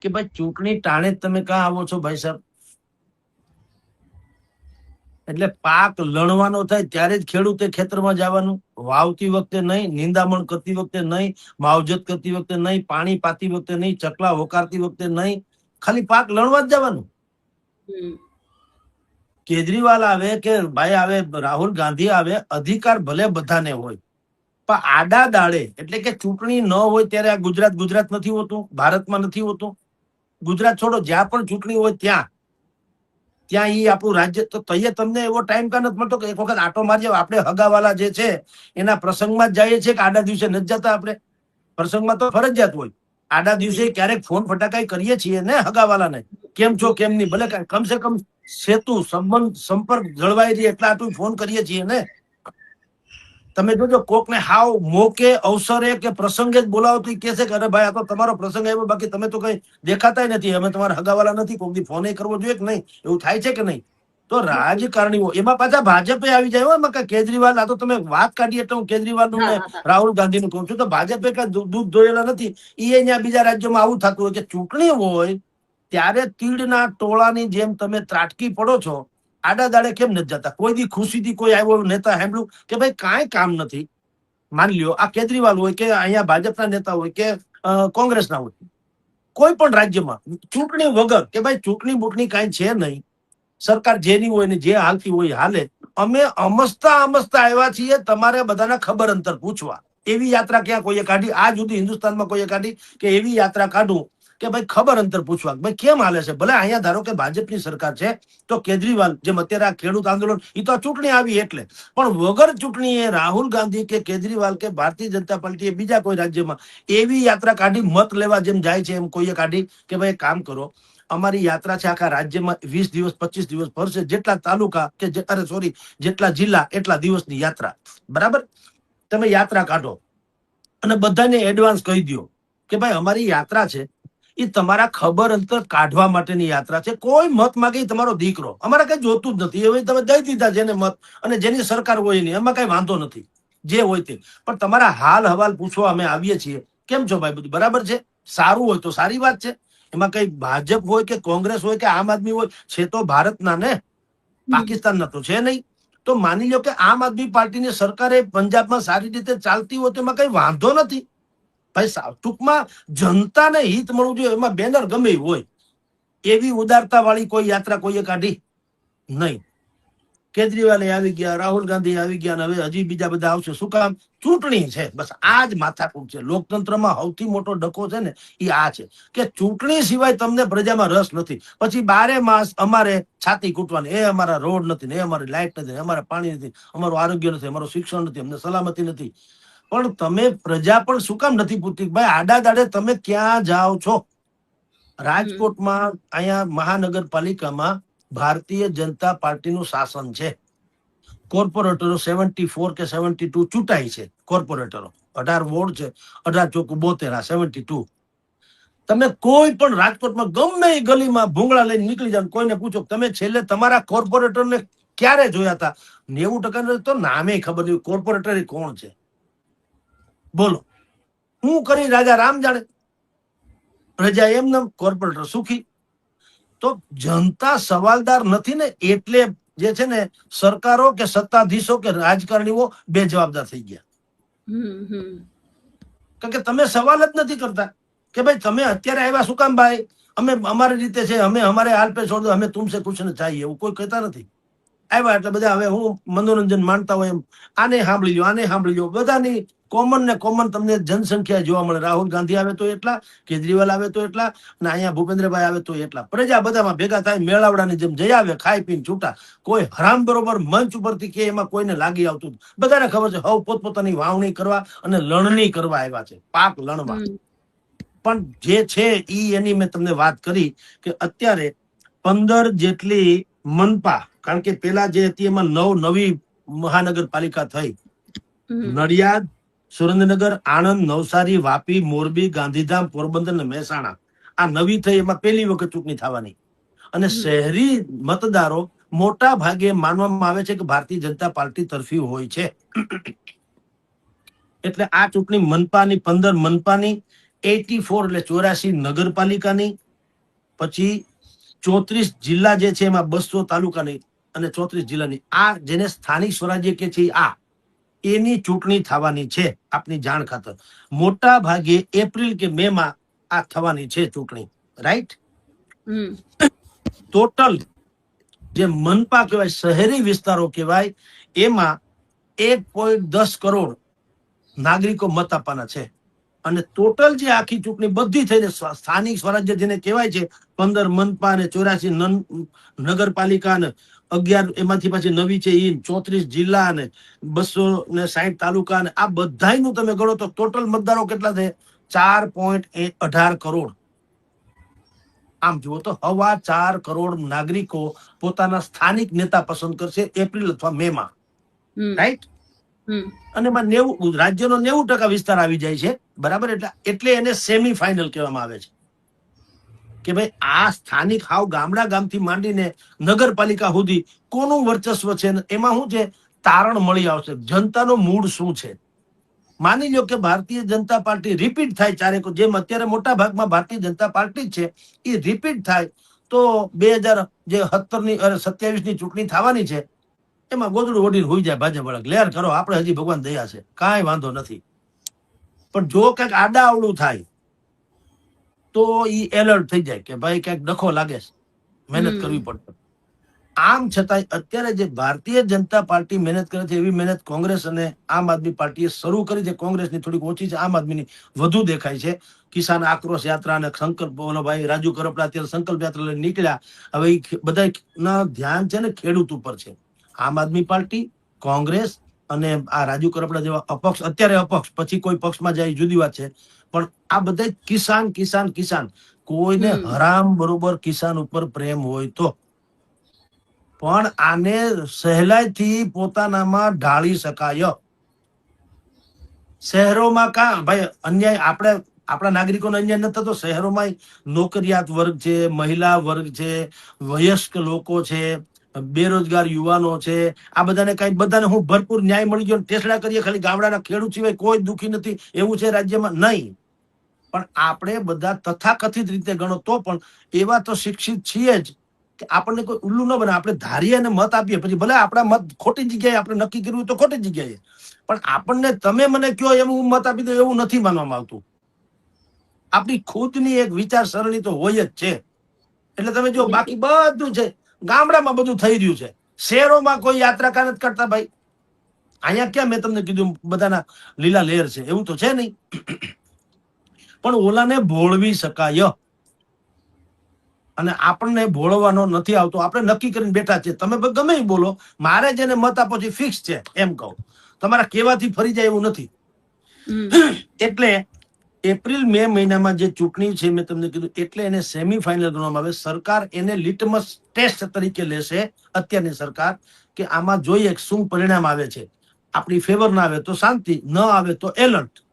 કે ભાઈ ચૂંટણી ટાણે જ તમે ક્યાં આવો છો ભાઈ સાહેબ? એટલે પાક લણવાનો થાય ત્યારે જ ખેડૂતે ખેતરમાં જવાનું, વાવતી વખતે નહીં, નિંદામણ કરતી વખતે નહીં, માવજત કરતી વખતે નહીં, પાણી પાતી વખતે નહીં, ચકલા હોકારતી વખતે નહીં, ખાલી પાક લણવા જ જવાનું. કેજરીવાલ આવે કે ભાઈ આવે, રાહુલ ગાંધી આવે, અધિકાર ભલે બધાને હોય, પણ આડા દાડે એટલે કે ચૂંટણી ન હોય ત્યારે આ ગુજરાત નથી હોતું, ભારતમાં નથી હોતું. ગુજરાત છોડો, જ્યાં પણ ચૂંટણી હોય ત્યાં ઈ આપણું રાજ્ય. તો તઈએ તમને એવો ટાઈમ કા નથી મળતો કે એક વખત આટો મારીએ? આપણે હગાવાલા જે છે એના પ્રસંગમાં જ જઈએ છીએ કે આડા દિવસે નથી જતા? આપણે પ્રસંગમાં તો ફરજિયાત હોય. આડા દિવસે ક્યારેક ફોન ફટાકાઈ કરીએ છીએ ને હગાવાલાને, કેમ છો કેમ નહીં, ભલે કમસે કમ સેતુ સંબંધ સંપર્ક જળવાઈ રહી એટલા આટલું ફોન કરીએ છીએ ને. તમે જોજો કોકને હાવ મોકે અવસરે કે પ્રસંગે જ બોલાવતી કે છે કે અરે ભાઈ આ તો તમારો પ્રસંગ આવ્યો, બાકી તમે તો કઈ દેખાતા નથી, અમે તમારા હગાવાલા નથી, કોક દી ફોન કરવો જોઈએ કે નહીં? એવું થાય છે કે નહીં? તો રાજકારણીઓ એમાં પાછા ભાજપે આવી જાય. એમાં કઈ કેજરીવાલ, આ તો તમે વાત કાઢી એટલે હું કેજરીવાલ નું ને રાહુલ ગાંધી નું કહું છું. તો ભાજપે કઈ દૂધ ધોયેલા નથી. એ અહીંયા બીજા રાજ્યોમાં આવું થતું હોય કે ચૂંટણી હોય ત્યારે તીડના ટોળાની જેમ તમે ત્રાટકી પડો છો. આડા દાડે કેમ નથી જતા? કોઈ દી ખુશીથી કોઈ આવ્યો નેતા સાંભળ્યું કે ભાઈ કાંઈ કામ નથી? માની લ્યો આ કેજરીવાલ હોય કે અહીંયા ભાજપના નેતા હોય કે કોંગ્રેસના હોય, કોઈ પણ રાજ્યમાં ચૂંટણી વગર કે ભાઈ ચૂંટણી બૂટણી કાંઈ છે નહીં, સરકાર જેની હોય ને જે હાલતી હોય હાલે, અમે અમસ્તા આવ્યા છીએ તમારે બધાના ખબર અંતર પૂછવા. એવી યાત્રા ક્યાં કોઈએ કાઢી? આજ સુધી હિન્દુસ્તાનમાં કોઈએ કાઢી કે એવી યાત્રા કાઢું કે ભાઈ ખબર અંતર પૂછવા, ભાઈ કેમ હાલે છે? ભલે અહીંયા ધારો કે ભાજપની સરકાર છે તો કેજરીવાલ જેમ અત્યારે આ ખેડૂત આંદોલન, એ તો ચૂંટણી આવી એટલે, પણ વગર ચૂંટણીએ રાહુલ ગાંધી કે કેજરીવાલ કે ભારતીય જનતા પાર્ટી બીજા કોઈ રાજ્યમાં એવી યાત્રા કાઢી મત લેવા જેમ જાય છે એમ કોઈએ કાઢી કે ભાઈ કામ કરો, અમારી યાત્રા છે આખા રાજ્યમાં 20 દિવસ 25 દિવસ ફરશે, જેટલા તાલુકા કે જેટલા જિલ્લા એટલા દિવસની યાત્રા, બરાબર? તમે યાત્રા કાઢો અને બધાને એડવાન્સ કહી દો કે ભાઈ અમારી યાત્રા છે એ તમારા ખબર અંતર કાઢવા માટેની યાત્રા છે. કોઈ મત માગે તમારો દીકરો, અમારે કઈ જોતું જ નથી. હવે તમે દઈ દીધા જેને મત, અને જેની સરકાર હોય નહીં, એમાં કઈ વાંધો નથી, જે હોય તે. પણ તમારા હાલ હવાલ પૂછવા અમે આવીએ છીએ. કેમ છો ભાઈ? બધું બરાબર છે? સારું હોય તો સારી વાત છે. એમાં કઈ ભાજપ હોય કે કોંગ્રેસ હોય કે આમ આદમી હોય, છે તો ભારતના ને, પાકિસ્તાનના તો છે નહીં. તો માની લો કે આમ આદમી પાર્ટીની સરકારે પંજાબમાં સારી રીતે ચાલતી હોય તો એમાં કઈ વાંધો નથી ભાઈ. ટૂંકમાં જનતાને હિત મળવું જોઈએ, એમાં બેનર ગમે હોય. એવી ઉદારતા વાળી કોઈ યાત્રા કોઈએ કાઢી નહીં. કેજરીવાલ આવી ગયા, રાહુલ ગાંધી આવી ગયા, હવે હજી બીજા બધા આવશે. શું કામ? ચૂંટણી છે, બસ આ જ માથાકૂટ છે. લોકતંત્રમાં સૌથી મોટો ડકો છે ને એ આ છે કે ચૂંટણી સિવાય તમને પ્રજામાં રસ નથી. પછી 12 માસ અમારે છાતી કૂટવાની, એ અમારા રોડ નથી ને, એ અમારી લાઇટ નથી, અમારે પાણી નથી, અમારું આરોગ્ય નથી, અમારું શિક્ષણ નથી, અમને સલામતી નથી. પણ તમે પ્રજા પણ શું કામ નથી પૂછતી? ભાઈ આડા દાડે તમે ક્યાં જાઓ છો? રાજકોટમાં અહીંયા મહાનગરપાલિકામાં ભારતીય જનતા પાર્ટીનું શાસન છે. કોર્પોરેટરો 74 કે 72 ચૂંટાય છે. કોર્પોરેટરો 18 વોર્ડ છે, 18 ચોક 72, 72. તમે કોઈ પણ રાજકોટમાં ગમે એ ગલીમાં ભૂંગળા લઈને નીકળી જાવ, કોઈને પૂછો તમે છેલ્લે તમારા કોર્પોરેટરને ક્યારે જોયા હતા? 90% તો નામે ખબર નહીં કોર્પોરેટર કોણ છે. બોલો હું કરી રાજા રામ જાણે. પ્રજા એમને કોર્પોરેટર સુખી. તો જનતા સવાલદાર નથી ને, એટલે જે છે ને સરકારો કે સત્તાધીશો કે રાજકારણીઓ બેજવાબદાર થઈ ગયા. કારણ કે તમે સવાલ જ નથી કરતા કે ભાઈ તમે અત્યારે આવ્યા શું કામ? ભાઈ અમે અમારી રીતે છે, અમે અમારે હાલ પે છોડ દો, અમે તુમસે કુછ ન ચાહીએ, એવું કોઈ કહેતા નથી. આવ્યા એટલે બધા હવે હું મનોરંજન માણતા હોય એમ આને સાંભળી લો, આને સાંભળી લો. બધાની કોમન ને કોમન તમને જનસંખ્યા જોવા મળે. રાહુલ ગાંધી આવે તો એટલા, કેજરીવાલ આવે તો એટલા, અને અહીંયા ભૂપેન્દ્રભાઈ આવે તો એટલા. પ્રજા બધામાં ભેગા થાય, મેળાવડાની જેમ જઈ આવે, ખાઈ પીને છૂટા. કોઈ હરામ બરોબર મંચ ઉપરથી કે એમાં કોઈને લાગી આવતું. બધાને ખબર છે હવે પોતપોતાની વાવણી કરવા અને લણણી કરવા આવ્યા છે, પાક લણવા. પણ જે છે ઈ એની મેં તમને વાત કરી કે અત્યારે 15 જેટલી મનપા, કારણ કે પેલા જે હતી એમાં 9 નવી મહાનગરપાલિકા થઈ. નડિયાદ, સુરેન્દ્રનગર, આણંદ, નવસારી, વાપી, મોરબી, ગાંધીધામ, પોરબંદર અને મહેસાણા આ નવી થઈ. એમાં પહેલી વખત ચૂંટણી થવાની. અને શહેરી મતદારો મોટા ભાગે માનવામાં આવે છે કે ભારતીય જનતા પાર્ટી તરફી હોય છે. એટલે આ ચૂંટણી મનપાની 15 મનપાની, 84 એટલે 84 નગરપાલિકાની પછી 34 જિલ્લા જે છે એમાં 200 તાલુકાની અને 34 જિલ્લાની આ જેને સ્થાનિક સ્વરાજ્ય કે છે આ એની ચૂંટણી થવાની છે. આપની જાણ ખાતર મોટા ભાગે એપ્રિલ કે મે માં આ થવાની છે ચૂંટણી, રાઈટ? ટોટલ જે મનપા કહેવાય, શહેરી વિસ્તારો કહેવાય, એમાં 1.10 કરોડ નાગરિકો મત આપવાના છે. અને ટોટલ જે આખી ચૂંટણી બધી થઈને સ્થાનિક સ્વરાજ્ય જેને કહેવાય છે 15 મનપા અને 84 નગરપાલિકા અને 11 એમાંથી પાછી નવી છે ઈ 34 જિલ્લા અને 260 તાલુકા અને આ બધાયનું તમે ગણો તો ટોટલ મતદારો કેટલા છે? 4.18 કરોડ. આમ જુઓ તો 4.25 કરોડ નાગરિકો પોતાના સ્થાનિક નેતા પસંદ કરશે એપ્રિલ અથવા મે માં, રાઈટ? અને એમાં 90 રાજ્યનો 90% વિસ્તાર આવી જાય છે, બરાબર? એટલે એને સેમી ફાઇનલ કહેવામાં આવે છે કે ભાઈ આ સ્થાનિક હાવ ગામડા ગામથી માંડીને નગરપાલિકા સુધી કોનું વર્ચસ્વ છે, એમાં શું છે તારણ મળી આવશે. જનતાનો મૂડ શું છે? માની લો કે ભારતીય જનતા પાર્ટી રિપીટ થાય ચારેક, જેમ અત્યારે મોટા ભાગમાં ભારતીય જનતા પાર્ટી છે એ રિપીટ થાય તો 2017 ની 27 ની ચૂંટણી થવાની છે એમાં ગોદડું ઓઢીને હોઈ જાય ભાજપ વાળા, લેર કરો, આપણે હજી ભગવાન દયા છે, કાંઈ વાંધો નથી. પણ જો કંઈક આડા આવડું થાય તો ઈ એલર્ટ થઈ જાય કે ભાઈ ક્યાંક ડખો લાગે છે, મહેનત કરવી પડશે. આમ છતાંય અત્યારે જે ભારતીય જનતા પાર્ટી મહેનત કરે છે એવી મહેનત કોંગ્રેસ અને આમ આદમી પાર્ટીએ શરૂ કરી છે. કોંગ્રેસની થોડીક ઓછી છે, આમ આદમીની વધુ દેખાય છે. કિસાન આક્રોશ યાત્રા અને સંકલ્પ, બોલો ભાઈ રાજુ કરપડા અત્યારે સંકલ્પ યાત્રા લઈને નીકળ્યા. હવે બધા ના ધ્યાન છે ને ખેડૂત ઉપર છે. આમ આદમી પાર્ટી, કોંગ્રેસ અને આ રાજુ કરપડા જેવા અપક્ષ, અત્યારે અપક્ષ, પછી કોઈ પક્ષમાં જાય જુદી વાત છે, પણ આ બધા કિસાન કિસાન કિસાન. કોઈને હરામ બરોબર કિસાન ઉપર પ્રેમ હોય તો પણ આને સહેલાઈથી પોતાનામાં ઢાળી શકાય. શહેરોમાં કાં ભાઈ અન્યાય, આપણે આપણા નાગરિકોનો અન્યાય નથી થતો. શહેરોમાં નોકરિયાત વર્ગ છે, મહિલા વર્ગ છે, વયસ્ક લોકો છે, બેરોજગાર યુવાનો છે, આ બધાને કઈ બધાને હું ભરપૂર ન્યાય મળી ગયો, ટેસડા કરીએ ખાલી ગામડાના ખેડૂત સિવાય કોઈ દુખી નથી એવું છે રાજ્યમાં? નહીં. પણ આપણે બધા તથાકથિત રીતે ગણો તો પણ એવા તો શિક્ષિત છીએ જ કે આપણને કોઈ ઉલ્લુ ન બને. આપણે ધારીએ અને મત આપીએ, પછી ભલે આપણા મત ખોટી જગ્યાએ આપણે નક્કી કર્યું તો ખોટી જગ્યાએ, પણ આપણને તમે મને કયો એમ હું મત આપી દઉં એવું નથી માનવામાં આવતું. આપણી ખુદની એક વિચારસરણી તો હોય જ છે. એટલે તમે જો બાકી બધું છે ગામડામાં બધું થઈ રહ્યું છે, શહેરોમાં કોઈ યાત્રા કા નથી કરતા ભાઈ. અહીંયા ક્યાં મેં તમને કીધું બધાના લીલા લહેર છે, એવું તો છે નહીં. પણ ઓલાને ભોળવી શકાય અને આપણને ભોળવાનો નથી આવતો. આપણે નક્કી કરીને બેઠા છે, તમે ગમે બોલો, મારે જેને મત આપો છે ફિક્સ છે એમ કહું. તમારા કહેવાથી ફરી જાય એવું નથી. એટલે એપ્રિલ મે મહિનામાં જે ચૂંટણી છે મેં તમને કીધું એટલે એને સેમી ફાઇનલ ગણવામાં આવે. સરકાર એને લિટમસ ટેસ્ટ તરીકે લેશે અત્યારની સરકાર, કે આમાં જોઈએ શું પરિણામ આવે છે. આપણી ફેવર ના આવે તો શાંતિ, ન આવે તો એલર્ટ.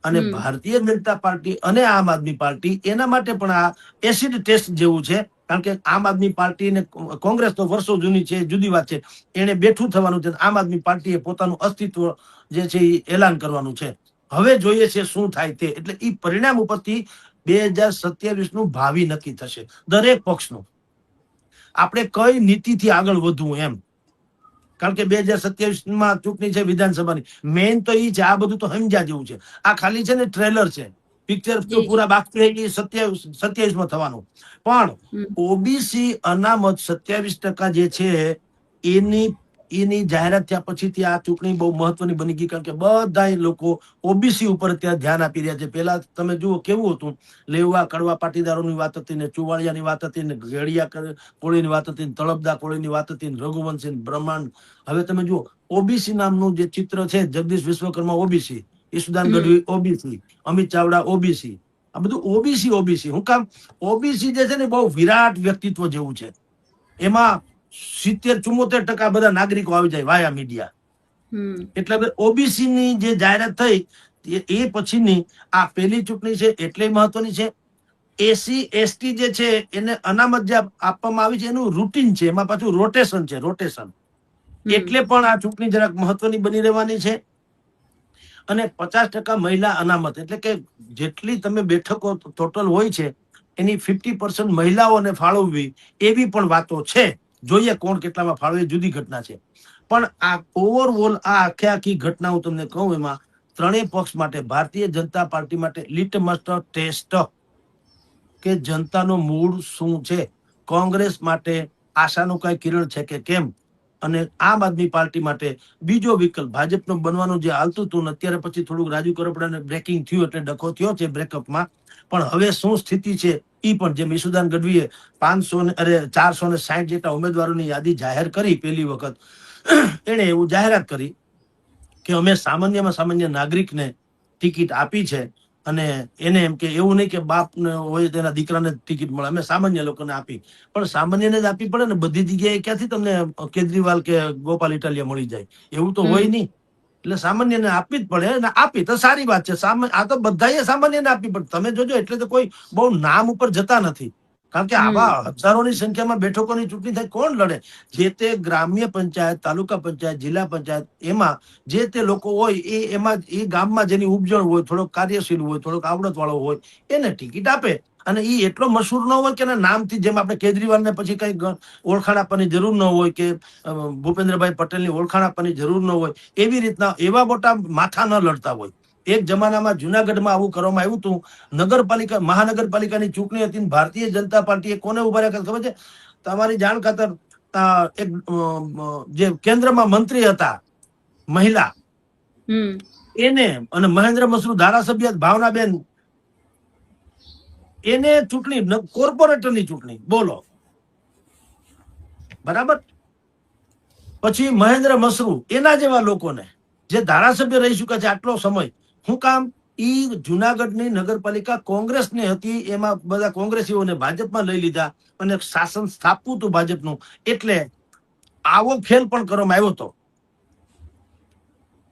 અને ભારતીય જનતા પાર્ટી અને આમ આદમી પાર્ટી એના માટે પણ આ એસિડ ટેસ્ટ જેવું છે. કારણ કે આમ આદમી પાર્ટી અને કોંગ્રેસ તો વર્ષો જૂની છે, જુદી વાત છે, એને બેઠું થવાનું છે. આમ આદમી પાર્ટીએ પોતાનું અસ્તિત્વ જે છે એ એલાન કરવાનું છે. હવે જોઈએ છે શું થાય તે. એટલે એ પરિણામ ઉપરથી 2027 નું ભાવિ નક્કી થશે દરેક પક્ષનું. આપણે કઈ નીતિથી આગળ વધવું એમ. કારણ કે 2027 માં ચૂંટણી છે વિધાનસભાની. મેઇન તો એ છે, આ બધું તો સમજ્યા જેવું છે. આ ખાલી છે ને ટ્રેલર છે, પિક્ચર તો પૂરા બાકી 27 માં થવાનું. પણ ઓબીસી અનામત 27% જે છે એની જાહેરાત થયા પછીથી આ ચૂંટણી બહુ મહત્વની બની ગઈ. કારણ કે બધા લોકો ઓબીસી ઉપર અત્યારે ધ્યાન આપી રહ્યા છે. પેલા તમે જુઓ કેવું હતું, લેવા કડવા પાટીદારોની વાત હતી ને, ચુવાડિયાની વાત હતી ને, ઘેડિયા કોળીની વાત હતી, તળપદા કોળીની વાત હતી, રઘુવંશી બ્રહ્માંડ. હવે તમે જુઓ ઓબીસી નામનું જે ચિત્ર છે, Jagdish Vishwakarma OBC, Isudan Gadhvi OBC, Amit Chavda OBC, આ બધું ઓબીસી ઓબીસી. હું કામ? ઓબીસી જે છે ને બહુ વિરાટ વ્યક્તિત્વ જેવું છે. એમાં 70-74% બધા નાગરિકો આવી જાય વાયા મીડિયા. એટલે ઓબીસી ની જે જાહેરાત થઈ એ પછીની આ પહેલી ચૂંટણી છે એટલે મહત્વની છે. એસી એસટી જે છે એને અનામત જે આપવામાં આવી છે એનું રૂટીન છે, એમાં પાછું રોટેશન છે, રોટેશન. એટલે પણ આ ચૂંટણી જરાક મહત્વની બની રહેવાની છે. અને 50% મહિલા અનામત, એટલે કે જેટલી તમે બેઠકો ટોટલ હોય છે એની 50% મહિલાઓને ફાળવવી એવી પણ વાતો છે. જોઈએ કોણ કેટલામાં ફાળવે, જુદી ઘટના છે. પણ આ ઓવરઓલ આ આખી ઘટના હું તમને કહું, એમાં ત્રણેય પક્ષ માટે, ભારતીય જનતા પાર્ટી માટે લિટમસ ટેસ્ટ કે જનતાનો મૂડ શું છે, કોંગ્રેસ માટે આશાનું કઈ કિરણ છે કે કેમ, અને આમ આદમી પાર્ટી માટે બીજો વિકલ્પ ભાજપનો બનવાનું જે હાલતું હતું, અત્યારે પછી થોડુંક રાજુ કરપડાને બ્રેકિંગ થયું એટલે ડખો થયો છે બ્રેકઅપમાં, પણ હવે શું સ્થિતિ છે એ પણ જેમ ઈસુદાન ગઢવીએ 460 જેટલા ઉમેદવારોની યાદી જાહેર કરી પહેલી વખત, એને એવું જાહેરાત કરી કે અમે સામાન્યમાં સામાન્ય નાગરિકને ટિકિટ આપી છે, અને એને એમ કે એવું નહીં કે બાપને હોય તેના દીકરાને ટિકિટ મળે, અમે સામાન્ય લોકોને આપી. પણ સામાન્યને જ આપી પડે ને, બધી જગ્યાએ ક્યાંથી તમને કેજરીવાલ કે ગોપાલ ઇટાલિયા મળી જાય, એવું તો હોય નહીં. એટલે સામાન્યને આપવી જ પડે, અને આપી તો સારી વાત છે. આ તો બધાએ સામાન્યને આપવી પડે. તમે જોજો, એટલે તો કોઈ બહુ નામ ઉપર જતા નથી, કારણ કે આવા હજારોની સંખ્યામાં બેઠકોની ચૂંટણી થાય, કોણ લડે? જે તે ગ્રામ્ય પંચાયત, તાલુકા પંચાયત, જિલ્લા પંચાયત, એમાં જે તે લોકો હોય એમાં એ ગામમાં જેની ઉપજણ હોય, થોડોક કાર્યશીલ હોય, થોડોક આવડત વાળો હોય, એને ટિકિટ આપે. અને એ એટલો મશહૂર ન હોય કે એના નામથી, જેમ આપણે કેજરીવાલને પછી કઈ ઓળખાણ આપવાની જરૂર ન હોય, કે ભૂપેન્દ્રભાઈ પટેલની ઓળખાણ આપવાની જરૂર ન હોય, એવી રીતના એવા મોટા માથા ન લડતા હોય. એક જમાનામાં જુનાગઢમાં આવું કરવામાં આવ્યું હતું. નગરપાલિકા, મહાનગરપાલિકાની ચૂંટણી હતી, ભારતીય જનતા પાર્ટીએ કોને ઉભા રાખ્યા ખબર છે? તમારી જાણ ખાતર, એક જે કેન્દ્રમાં મંત્રી હતા મહિલા, એને, અને મહેન્દ્ર મસરૂ ધારાસભ્ય ભાવનાબેન, એને ચૂંટણી, કોર્પોરેટરની ચૂંટણી, બોલો, બરાબર. પછી મહેન્દ્ર મસરૂ, એના જેવા લોકોને જે ધારાસભ્ય રહી ચુક્યા છે આટલો સમય, શું કામ? ઈ જુનાગઢની નગરપાલિકા કોંગ્રેસની હતી, એમાં બધા કોંગ્રેસીઓને ભાજપમાં લઈ લીધા, અને શાસન સ્થાપવું હતું ભાજપનું, એટલે આવો ખેલ પણ કરવામાં આવ્યો હતો,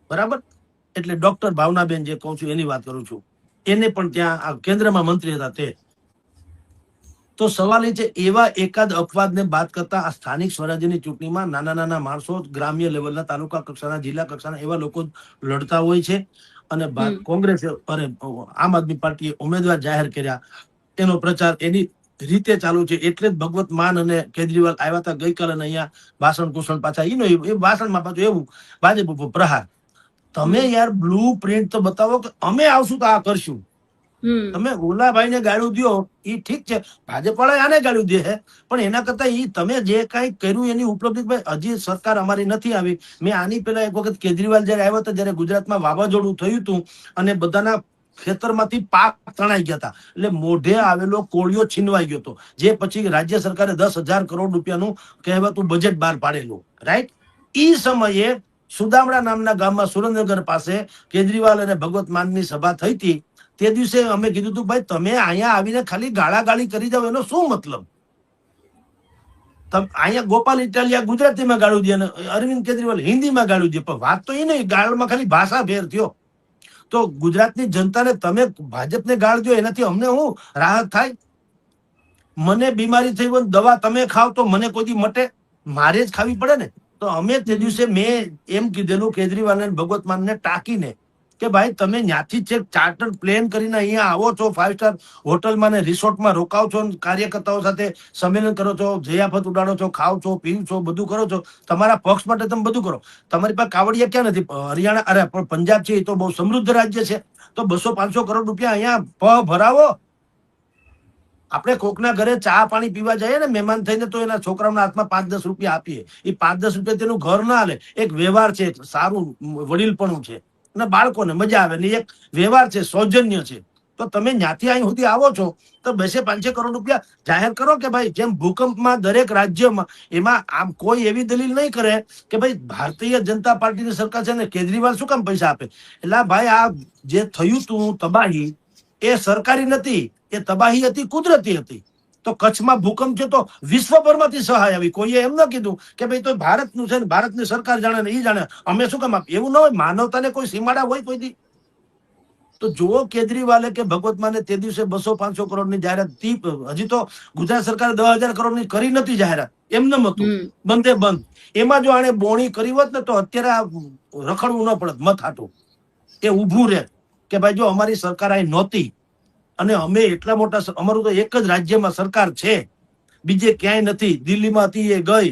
બરાબર. એટલે ડોક્ટર ભાવનાબેન જે કહું છું એની વાત કરું છું, એને પણ ત્યાં કેન્દ્રમાં મંત્રી હતા તે. તો સવાલ એ છે, એવા એકાદ અપવાદને બાદ કરતા આ સ્થાનિક સ્વરાજ્યની ચૂંટણીમાં નાના નાના માણસો, ગ્રામ્ય લેવલના, તાલુકા કક્ષાના, જિલ્લા કક્ષાના એવા લોકો લડતા હોય છે. અને કોંગ્રેસે, આમ આદમી પાર્ટીએ ઉમેદવાર જાહેર કર્યા, એનો પ્રચાર એની રીતે ચાલુ છે. એટલે જ ભગવત માન અને કેજરીવાલ આવ્યા હતા ગઈકાલે, અહીંયા ભાષણ કુષણ પાછા એ ભાષણમાં પાછું એવું ભાજપ ઉપર પ્રહાર. તમે યાર બ્લુ પ્રિન્ટ તો બતાવો કે અમે આવશું તો આ કરશું. તમે ઓલાભાઈને ગાળું દો એ ઠીક છે, ભાજપ વાળા આને ગાળું દે છે, પણ એના કરતા તમે જે કઈ કર્યું એની ઉપલબ્ધિ, હજી સરકાર અમારી નથી આવી. મેં આની પહેલા એક વખત કેજરીવાલ જયારે આવ્યો હતો, જયારે ગુજરાતમાં વાવાઝોડું થયું હતું અને બધાના ખેતરમાંથી પાક તણાઈ ગયા હતા, એટલે મોઢે આવેલો કોળિયો છીનવાઈ ગયો હતો, જે પછી રાજ્ય સરકારે 10,000 કરોડ રૂપિયાનું કહેવાતું બજેટ બહાર પાડેલું, રાઈટ. એ સમયે સુદામડા નામના ગામમાં, સુરેન્દ્રનગર પાસે, કેજરીવાલ અને ભગવત માનની સભા થઈ હતી. તે દિવસે અમે કીધું હતું, ભાઈ તમે અહીંયા આવીને ખાલી ગાળાગાળી કરી જાવ, એનો શું મતલબ? અહીંયા ગોપાલ ઇટાલિયા ગુજરાતીમાં ગાળું દે, અને અરવિંદ કેજરીવાલ હિન્દીમાં ગાળું દે, પણ વાત તો એ નહીં, ગાળમાં ખાલી ભાષા ફેર થયો. તો ગુજરાતની જનતાને તમે ભાજપને ગાળ દો, એનાથી અમને શું રાહત થાય? મને બીમારી થઈ હોય, દવા તમે ખાવ તો મને કોઈ દી મટે? મારે જ ખાવી પડે ને. તો અમે તે દિવસે મેં એમ કીધેલું કેજરીવાલ અને ભગવત માનને ટાંકીને, કે ભાઈ તમે ત્યાંથી છે ચાર્ટર પ્લેન કરીને અહીંયા આવો છો, 5 સ્ટાર હોટલમાં ને રિસોર્ટમાં રોકાવ છો, કાર્યકર્તાઓ સાથે સંમેલન કરો છો, જયાફત ઉડાડો છો, ખાવ છો, પીવ છો, બધું કરો છો, તમારા પક્ષ માટે તમે બધું કરો. તમારી પાસે કાવડિયા ક્યાં નથી? હરિયાણા, અરે પણ પંજાબ છે, એ તો બહુ સમૃદ્ધ રાજ્ય છે, તો 200-500 કરોડ રૂપિયા અહીંયા ભરાવો. આપણે કોકના ઘરે ચા પાણી પીવા જઈએ ને મહેમાન થઈને, તો એના છોકરાઓના હાથમાં 5-10 રૂપિયા આપીએ. એ 5-10 રૂપિયા તેનું ઘર ના હાલે, એક વ્યવહાર છે, સારું વડીલપણું છે, અને બાળકોને મજા આવે, ને એક વ્યવહાર છે, સૌજન્ય છે. તો તમે ત્યાંથી અહીં સુધી આવો છો, તો 200-500 કરોડ રૂપિયા જાહેર કરો, કે ભાઈ જેમ ભૂકંપમાં દરેક રાજ્યમાં, એમાં આમ કોઈ એવી દલીલ નહીં કરે કે ભાઈ ભારતીય જનતા પાર્ટીની સરકાર છે ને કેજરીવાલ શું કામ પૈસા આપે. એટલે ભાઈ આ જે થયું તું તબાહી, એ સરકારી નથી, એ તબાહી હતી, કુદરતી હતી. તો કચ્છમાં ભૂકંપ છે તો વિશ્વભરમાંથી સહાય આવી, કોઈએ એમ ન કીધું કે ભાઈ તો ભારતનું છે ને ભારતની સરકાર જાણે ને એ જાણે, અમે શું કામ આપીએ? એવું ન હોય. માનવતાને કોઈ સીમાડા હોય કોઈ દી? તો જો કેજરીવાલે કે ભગવત માને તે દિવસે 200-500 કરોડની જાહેરાત, હજી તો ગુજરાત સરકારે 10,000 કરોડની કરી નથી જાહેરાત, એમને હતું બંધે બંધ. એમાં જો આને બોણી કરી હોત ને, તો અત્યારે આ રખડવું ન પડત મત હાટું, એ ઉભું રહે કે ભાઈ જો અમારી સરકાર અહીં નહોતી, અને અમે એટલા મોટા અમારું તો એક જ રાજ્યમાં સરકાર છે, બીજે ક્યાંય નથી, દિલ્હીમાં હતી એ ગઈ,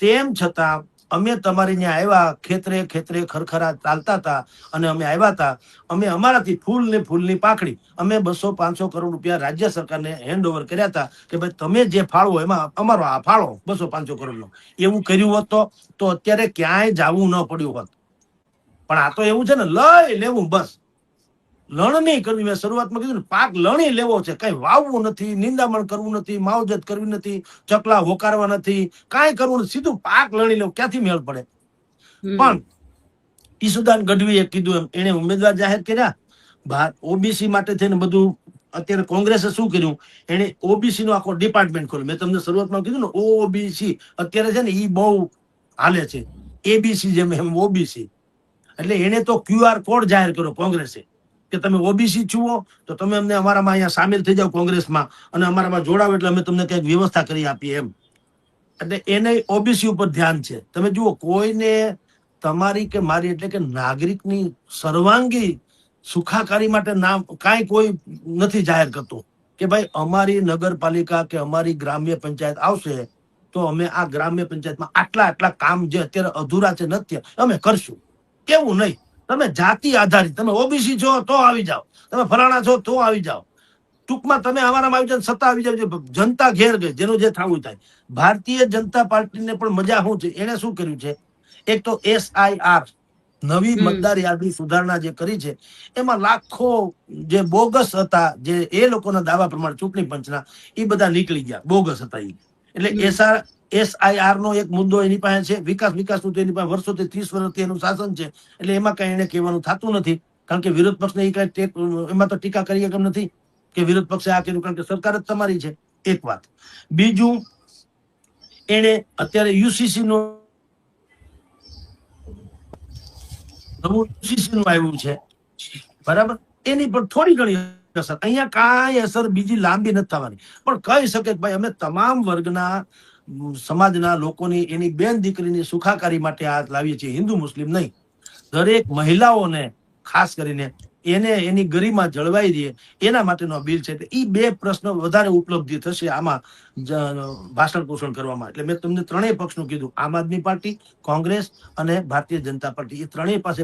તેમ છતાં અમે તમારી ત્યાં આવ્યા, ખેતરે ખેતરે ખરખરા ચાલતા હતા અને અમે આવ્યા હતા. અમે અમારાથી ફૂલ ને ફૂલની પાંખડી અમે 200-500 કરોડ રૂપિયા રાજ્ય સરકારને હેન્ડ ઓવર કર્યા હતા કે ભાઈ તમે જે ફાળવો એમાં અમારો આ ફાળો 200-500 કરોડનો. એવું કર્યું હોત તો અત્યારે ક્યાંય જવું ન પડ્યું હોત. પણ આ તો એવું છે ને, લઈ લેવું બસ, લણ નહીં કરવી. મેં શરૂઆતમાં કીધું ને, પાક લણી લેવો છે, કઈ વાવવું નથી, નિંદામણ કરવું નથી, માવજત કરવી નથી, ચકલા હોકારવા નથી, કાંઈ કરવું નથી, સીધું પાક લણી લેવું. ક્યાંથી મેળ પડે? પણ ઈસુદાન ગઢવીએ કીધું એમ, એને ઉમેદવાર જાહેર કર્યા ઓબીસી માટે થઈને બધું. અત્યારે કોંગ્રેસે શું કર્યું, એને ઓબીસી નો આખો ડિપાર્ટમેન્ટ ખોલ્યો. મેં તમને શરૂઆતમાં કીધું ને, ઓબીસી અત્યારે છે ને એ બહુ હાલે છે, એબીસી જેમ એમ ઓબીસી. એટલે એને તો QR કોડ જાહેર કર્યો કોંગ્રેસે કે તમે ઓબીસી છુઓ તો તમે અમને અમારામાં અહીંયા સામેલ થઈ જાઓ કોંગ્રેસમાં, અને અમારામાં જોડાવો એટલે અમે તમને કંઈક વ્યવસ્થા કરી આપીએ એમ. એટલે એને ઓબીસી ઉપર ધ્યાન છે. તમે જુઓ, કોઈને તમારી કે મારી એટલે કે નાગરિકની સર્વાંગી સુખાકારી માટે નામ કાંઈ કોઈ નથી જાહેર કરતો કે ભાઈ અમારી નગરપાલિકા કે અમારી ગ્રામ્ય પંચાયત આવશે તો અમે આ ગ્રામ્ય પંચાયતમાં આટલા કામ જે અત્યારે અધૂરા છે નથી અમે કરશું. કેવું નહીં, તમે જાતિ આધારિત, તમે ઓબીસી છો તો આવી જાઓ, તમે ફલાણા છો તો આવી જાઓ, ટૂંકમાં તમે અમારામાં આવી જાઓ, સત્તા આવી જાવ. જનતા ઘેર ગઈ, જેનું જે થવું થાય. ભારતીય જનતા પાર્ટીને પણ મજા શું છે, એને શું કર્યું છે, એક તો SIR નવી મતદાર યાદી સુધારણા જે કરી છે એમાં લાખો જે બોગસ હતા, જે એ લોકોના દાવા પ્રમાણે ચૂંટણી પંચના, એ બધા નીકળી ગયા, બોગસ હતા એ. એટલે SIR નો એક મુદ્દો એની પાસે છે. વિકાસનું તો એની પાસે વર્ષોથી 30 વર્ષથી એનું શાસન છે, એટલે એમાં કઈ એને કહેવાનું થતું નથી, કારણ કે વિરોધ પક્ષને એ કઈ એમાં તો ટીકા કરી કેમ નથી કે વિરોધ પક્ષે આ કર્યું, કારણ કે સરકાર જ તમારી છે. એક વાત. બીજું, એને અત્યારે UCC નું આવ્યું છે, બરાબર, એની પણ થોડી ઘણી અસર. અહીંયા કાંઈ અસર બીજી લાંબી નથી થવાની, પણ કહી શકે કે ભાઈ અમે તમામ વર્ગના સમાજના લોકોની, એની બેન દીકરીની સુખાકારી માટે આ લાવીએ છીએ, હિન્દુ મુસ્લિમ નહીં. દરેક મહિલાઓને ખાસ કરીને એને એની ગરિમા જળવાઈ રહે એના માટેનો બિલ છે. એ બે પ્રશ્નો વધારે ઉપલબ્ધિ થશે આમાં ભાષણ પોષણ કરવામાં. એટલે મેં તમને ત્રણેય પક્ષનું કીધું, આમ આદમી પાર્ટી, કોંગ્રેસ અને ભારતીય જનતા પાર્ટી, એ ત્રણેય પાસે